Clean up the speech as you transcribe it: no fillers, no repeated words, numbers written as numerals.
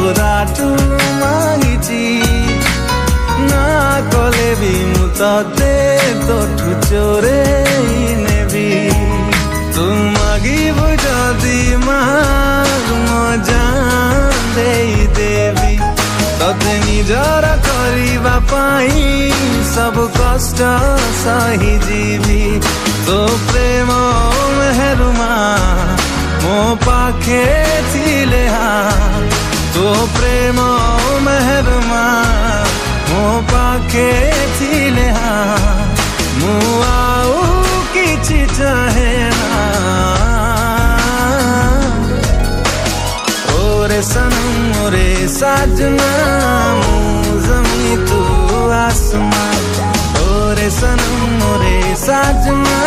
ଖୁଦାଠୁ ମାଗିଛି ନା କଲେ ବି ମୁଁ ତତେ ତୋଠୁ ଚୋରେଇ ନେବି ତୁ ମାଗିବୁ ଯଦି ମୋ ଜାନ୍ ଦେଇଦେବି ତତେ ନିଜର କରିବା ପାଇଁ ସବୁ କଷ୍ଟ ସହିଯିବି ତୋ ପ୍ରେମ ମେହେରୁମା ମୋ ପାଖେ ଥିଲେ ତୋ ପ୍ରେମ ମେହେରୁମା ମୋ ପାଖେ ଥିଲେ ମୁଁ ଆଉ କିଛି ଚାହେଁ ନା ओरे सनम ओरे साजना ମୁଁ ଜମି ତୁ आसमां ओरे सनम ओरे साजना